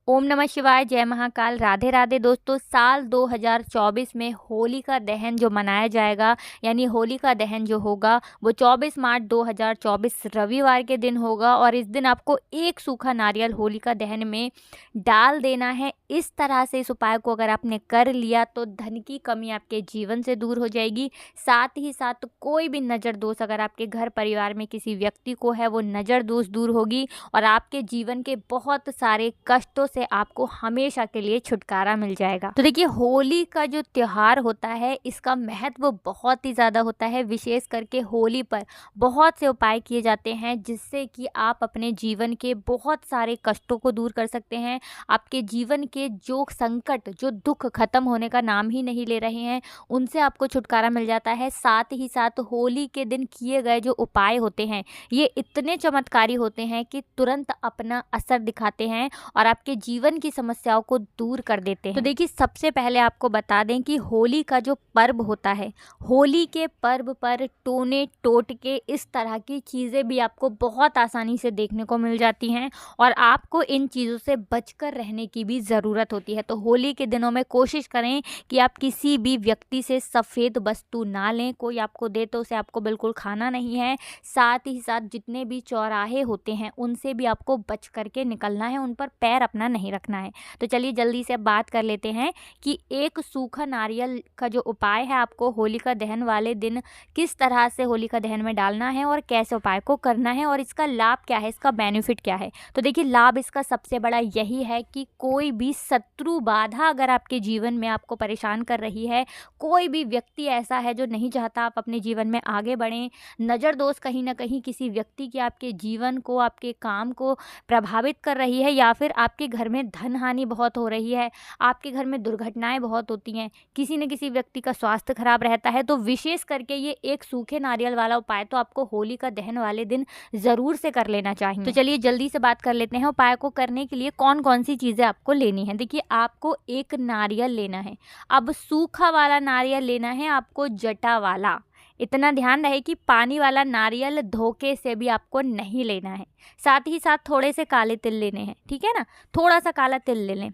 ओम नमः शिवाय, जय महाकाल, राधे राधे दोस्तों। साल 2024 में होलिका दहन जो मनाया जाएगा, यानी होलिका दहन जो होगा वो 24 मार्च 2024 रविवार के दिन होगा। और इस दिन आपको एक सूखा नारियल होलिका दहन में डाल देना है। इस तरह से इस उपाय को अगर आपने कर लिया तो धन की कमी आपके जीवन से दूर हो जाएगी। साथ ही साथ कोई भी नज़र दोष अगर आपके घर परिवार में किसी व्यक्ति को है, वो नज़र दोष दूर होगी और आपके जीवन के बहुत सारे कष्टों से आपको हमेशा के लिए छुटकारा मिल जाएगा। तो देखिए, होली का जो त्योहार होता है इसका महत्व बहुत ही ज़्यादा होता है। विशेष करके होली पर बहुत से उपाय किए जाते हैं जिससे कि आप अपने जीवन के बहुत सारे कष्टों को दूर कर सकते हैं। आपके जीवन के जो संकट, जो दुख खत्म होने का नाम ही नहीं ले रहे हैं, उनसे आपको छुटकारा मिल जाता है। साथ ही साथ होली के दिन किए गए जो उपाय होते हैं ये इतने चमत्कारी होते हैं कि तुरंत अपना असर दिखाते हैं और आपके जीवन की समस्याओं को दूर कर देते हैं। तो देखिए, सबसे पहले आपको बता दें कि होली का जो पर्व होता है, होली के पर्व पर टोने टोटके इस तरह की चीज़ें भी आपको बहुत आसानी से देखने को मिल जाती हैं और आपको इन चीज़ों से बचकर रहने की भी ज़रूरत होती है। तो होली के दिनों में कोशिश करें कि आप किसी भी व्यक्ति से सफ़ेद वस्तु ना लें। कोई आपको दे तो उसे आपको बिल्कुल खाना नहीं है। साथ ही साथ जितने भी चौराहे होते हैं उनसे भी आपको बच करके निकलना है, उन पर पैर अपना नहीं रखना है। तो चलिए जल्दी से बात कर लेते हैं कि एक सूखा नारियल का जो उपाय है आपको होलिका दहन वाले दिन किस तरह से होलिका दहन में डालना है और कैसे उपाय को करना है और इसका लाभ क्या है, इसका बेनिफिट क्या है। तो देखिए, लाभ इसका सबसे बड़ा यही है कि कोई भी शत्रु बाधा अगर आपके जीवन में आपको परेशान कर रही है, कोई भी व्यक्ति ऐसा है जो नहीं चाहता आप अपने जीवन में आगे बढ़ें, नज़र दोष कहीं ना कहीं किसी व्यक्ति की आपके जीवन को, आपके काम को प्रभावित कर रही है, या फिर आपके घर में धन हानि बहुत हो रही है, आपके घर में दुर्घटनाएं बहुत होती हैं, किसी न किसी व्यक्ति का स्वास्थ्य खराब रहता है, तो विशेष करके ये एक सूखे नारियल वाला उपाय तो आपको होलिका दहन वाले दिन ज़रूर से कर लेना चाहिए। तो चलिए जल्दी से बात कर लेते हैं उपाय को करने के लिए कौन कौन सी चीज़ें आपको लेनी है। देखिए, आपको एक नारियल लेना है। अब सूखा वाला नारियल लेना है आपको, जटा वाला। इतना ध्यान रहे कि पानी वाला नारियल धोखे से भी आपको नहीं लेना है। साथ ही साथ थोड़े से काले तिल लेने हैं, ठीक है ना, थोड़ा सा काला तिल ले लें।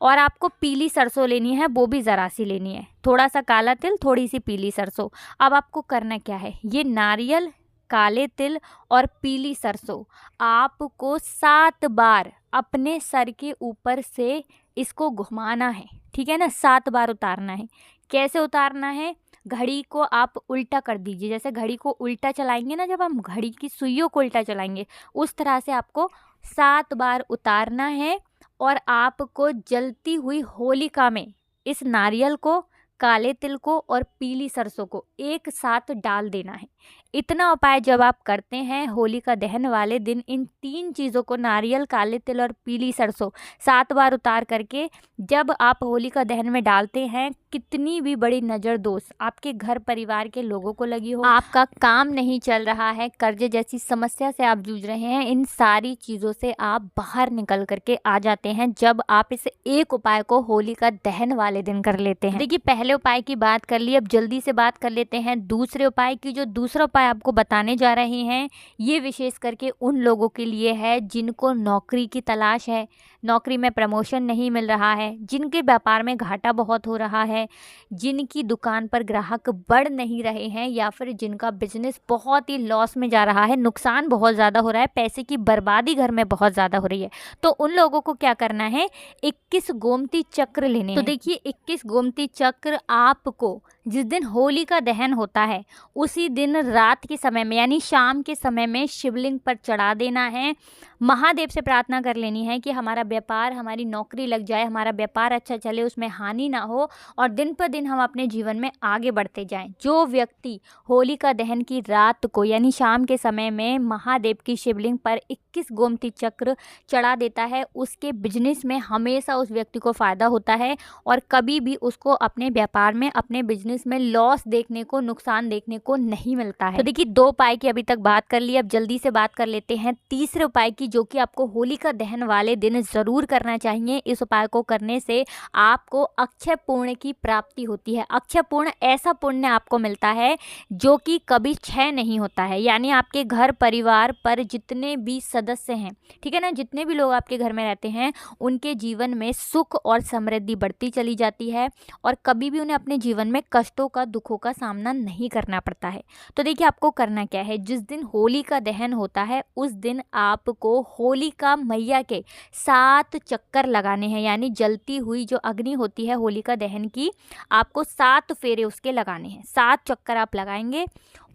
और आपको पीली सरसों लेनी है, वो भी ज़रा सी लेनी है। थोड़ा सा काला तिल, थोड़ी सी पीली सरसों। अब आपको करना क्या है, ये नारियल, काले तिल और पीली सरसों आपको 7 बार अपने सर के ऊपर से इसको घुमाना है, ठीक है ना, 7 बार उतारना है। कैसे उतारना है, घड़ी को आप उल्टा कर दीजिए। जैसे घड़ी को उल्टा चलाएंगे ना, जब हम घड़ी की सुइयों को उल्टा चलाएंगे, उस तरह से आपको 7 बार उतारना है। और आपको जलती हुई होलिका में इस नारियल को, काले तिल को और पीली सरसों को एक साथ डाल देना है। इतना उपाय जब आप करते हैं होलिका दहन वाले दिन, इन 3 चीज़ों को, नारियल, काले तिल और पीली सरसों, 7 बार उतार करके जब आप होलिका दहन में डालते हैं, कितनी भी बड़ी नज़र दोष आपके घर परिवार के लोगों को लगी हो, आपका काम नहीं चल रहा है, कर्जे जैसी समस्या से आप जूझ रहे हैं, इन सारी चीज़ों से आप बाहर निकल करके आ जाते हैं जब आप इस एक उपाय को होलिका दहन वाले दिन कर लेते हैं। देखिए, पहले उपाय की बात कर ली, अब जल्दी से बात कर लेते हैं दूसरे उपाय की। जो दूसरा उपाय आपको बताने जा रहे हैं ये विशेष करके उन लोगों के लिए है जिनको नौकरी की तलाश है, नौकरी में प्रमोशन नहीं मिल रहा है, जिनके व्यापार में घाटा बहुत हो रहा है, जिनकी दुकान पर ग्राहक बढ़ नहीं रहे हैं, या फिर जिनका बिजनेस बहुत ही लॉस में जा रहा है, नुकसान बहुत ज़्यादा हो रहा है, पैसे की बर्बादी घर में बहुत ज़्यादा हो रही है। तो उन लोगों को क्या करना है, 21 गोमती चक्र लेने हैं। तो देखिए, 21 गोमती चक्र आपको जिस दिन होलिका दहन होता है उसी दिन रात के समय में, यानी शाम के समय में शिवलिंग पर चढ़ा देना है। महादेव से प्रार्थना कर लेनी है कि हमारा व्यापार, हमारी नौकरी लग जाए, हमारा व्यापार अच्छा चले, उसमें हानि ना हो और दिन पर दिन हम अपने जीवन में आगे बढ़ते जाएं। जो व्यक्ति होलिका दहन की रात को, यानी शाम के समय में महादेव की शिवलिंग पर 21 गोमती चक्र चढ़ा देता है, उसके बिजनेस में हमेशा उस व्यक्ति को फ़ायदा होता है और कभी भी उसको अपने व्यापार में, अपने बिजनेस बिजनेस में लॉस देखने को, नुकसान देखने को नहीं मिलता है। तो देखिए 2 उपाय की अभी तक बात कर ली, अब जल्दी से बात कर लेते हैं तीसरे उपाय की, जो कि आपको होलिका दहन वाले दिन ज़रूर करना चाहिए। इस उपाय को करने से आपको अक्षय पुण्य की प्राप्ति होती है। अक्षय पुण्य ऐसा पुण्य आपको मिलता है जो कि कभी क्षय नहीं होता है, यानी आपके घर परिवार पर जितने भी सदस्य हैं, ठीक है ना, जितने भी लोग आपके घर में रहते हैं, उनके जीवन में सुख और समृद्धि बढ़ती चली जाती है और कभी भी उन्हें अपने जीवन में कष्टों का, दुखों का सामना नहीं करना पड़ता है। तो देखिए आपको करना क्या है, जिस दिन होली का दहन होता है उस दिन आपको होलिका मैया के 7 चक्कर लगाने हैं, यानी जलती हुई जो अग्नि होती है होलिका दहन की, आपको 7 फेरे उसके लगाने हैं। 7 चक्कर आप लगाएंगे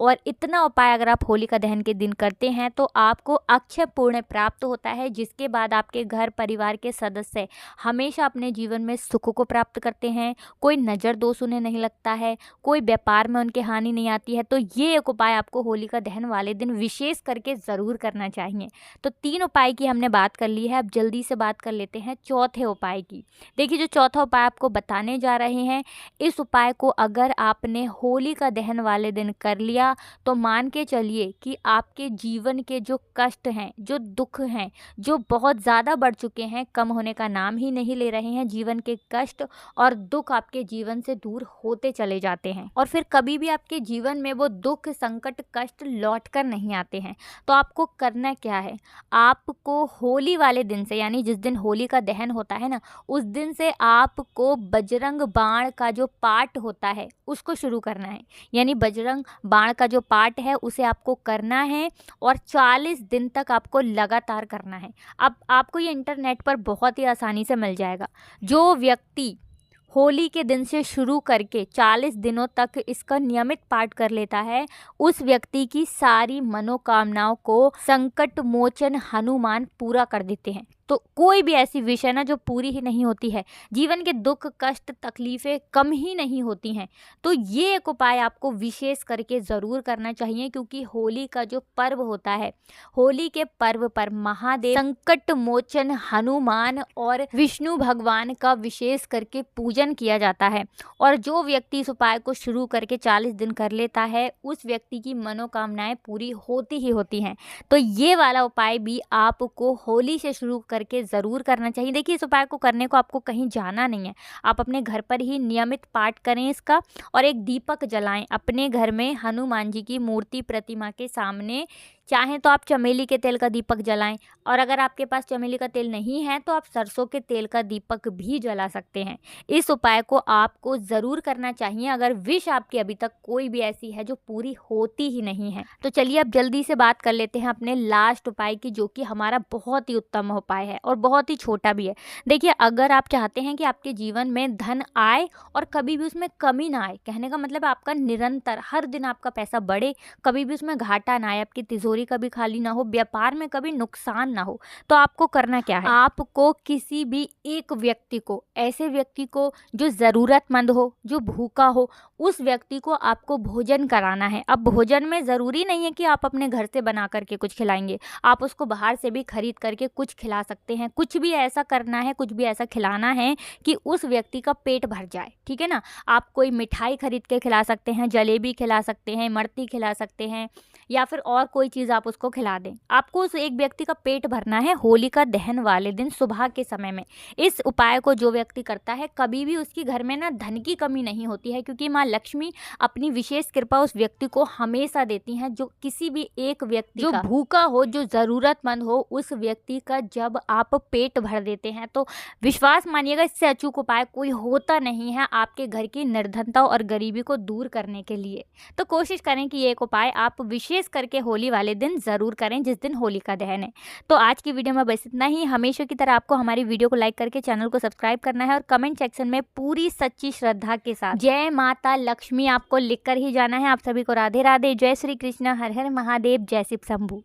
और इतना उपाय अगर आप होलिका दहन के दिन करते हैं तो आपको अक्षय पुण्य प्राप्त होता है, जिसके बाद आपके घर परिवार के सदस्य हमेशा अपने जीवन में सुख को प्राप्त करते हैं, कोई नज़र दोष उन्हें नहीं लगता है, कोई व्यापार में उनके हानि नहीं आती है। तो ये एक उपाय आपको होलिका दहन वाले दिन विशेष करके ज़रूर करना चाहिए। तो 3 उपाय की हमने बात कर ली है, अब जल्दी से बात कर लेते हैं चौथे उपाय की। देखिए जो चौथा उपाय आपको बताने जा रहे हैं, इस उपाय को अगर आपने होलिका दहन वाले दिन कर लिया तो मान के चलिए कि आपके जीवन के जो कष्ट हैं, जो दुख हैं, जो बहुत ज़्यादा बढ़ चुके हैं, कम होने का नाम ही नहीं ले रहे हैं, जीवन के कष्ट और दुख आपके जीवन से दूर होते चले जाते हैं और फिर कभी भी आपके जीवन में वो दुख, संकट, कष्ट लौट कर नहीं आते हैं। तो आपको करना क्या है, आपको होली वाले दिन से, यानी जिस दिन होली का दहन होता है ना, उस दिन से आपको बजरंग बाण का जो पाठ होता है उसको शुरू करना है। यानी बजरंग बाण का जो पाठ है उसे आपको करना है और 40 दिन तक आपको लगातार करना है। अब आपको ये इंटरनेट पर बहुत ही आसानी से मिल जाएगा। जो व्यक्ति होली के दिन से शुरू करके 40 दिनों तक इसका नियमित पाठ कर लेता है, उस व्यक्ति की सारी मनोकामनाओं को संकट मोचन हनुमान पूरा कर देते हैं। तो कोई भी ऐसी विषय ना जो पूरी ही नहीं होती है, जीवन के दुख, कष्ट, तकलीफ़ें कम ही नहीं होती हैं। तो ये एक उपाय आपको विशेष करके ज़रूर करना चाहिए, क्योंकि होली का जो पर्व होता है, होली के पर्व पर महादेव, संकट मोचन हनुमान और विष्णु भगवान का विशेष करके पूजन किया जाता है। और जो व्यक्ति इस उपाय को शुरू करके 40 दिन कर लेता है, उस व्यक्ति की मनोकामनाएं पूरी होती ही होती हैं। तो ये वाला उपाय भी आपको होली से शुरू करके ज़रूर करना चाहिए। देखिए इस उपाय को करने को आपको कहीं जाना नहीं है, आप अपने घर पर ही नियमित पाठ करें इसका और एक दीपक जलाएं अपने घर में हनुमान जी की मूर्ति, प्रतिमा के सामने। चाहें तो आप चमेली के तेल का दीपक जलाएं और अगर आपके पास चमेली का तेल नहीं है तो आप सरसों के तेल का दीपक भी जला सकते हैं। इस उपाय को आपको ज़रूर करना चाहिए अगर विश आपकी अभी तक कोई भी ऐसी है जो पूरी होती ही नहीं है। तो चलिए अब जल्दी से बात कर लेते हैं अपने लास्ट उपाय की, जो कि हमारा बहुत ही उत्तम उपाय है और बहुत ही छोटा भी है। देखिए अगर आप चाहते हैं कि आपके जीवन में धन आए और कभी भी उसमें कमी ना आए, कहने का मतलब आपका निरंतर हर दिन आपका पैसा बढ़े, कभी भी उसमें घाटा ना आए, आपकी तिजोरी कभी खाली ना हो, व्यापार में कभी नुकसान ना हो, तो आपको करना क्या है, आपको किसी भी एक व्यक्ति को, ऐसे व्यक्ति को जो ज़रूरतमंद हो, जो भूखा हो, उस व्यक्ति को आपको भोजन कराना है। अब भोजन में ज़रूरी नहीं है कि आप अपने घर से बना करके कुछ खिलाएंगे, आप उसको बाहर से भी खरीद करके कुछ खिला सकते हैं। कुछ भी ऐसा करना है, कुछ भी ऐसा खिलाना है कि उस व्यक्ति का पेट भर जाए, ठीक है ना। आप कोई मिठाई खरीद के खिला सकते हैं, जलेबी खिला सकते हैं, इमरती खिला सकते हैं या फिर और कोई चीज़ आप उसको खिला दें। आपको उस एक व्यक्ति का पेट भरना है होलिका दहन वाले दिन सुबह के समय में। इस उपाय को जो व्यक्ति करता है कभी भी उसके घर में ना धन की कमी नहीं होती है, क्योंकि माँ लक्ष्मी अपनी विशेष कृपा उस व्यक्ति को हमेशा देती हैं। जो किसी भी एक व्यक्ति जो भूखा हो, जो ज़रूरतमंद हो, उस व्यक्ति का जब आप पेट भर देते हैं तो विश्वास मानिएगा इससे अचूक उपाय कोई होता नहीं है आपके घर की निर्धनता और गरीबी को दूर करने के लिए। तो कोशिश करें कि ये एक उपाय आप विशेष करके होली वाले दिन ज़रूर करें, जिस दिन होली का दहन है। तो आज की वीडियो में बस इतना ही। हमेशा की तरह आपको हमारी वीडियो को लाइक करके चैनल को सब्सक्राइब करना है और कमेंट सेक्शन में पूरी सच्ची श्रद्धा के साथ जय माता लक्ष्मी आपको लिखकर ही जाना है। आप सभी को राधे राधे, जय श्री कृष्ण, हर हर महादेव, जय शिव शंभू।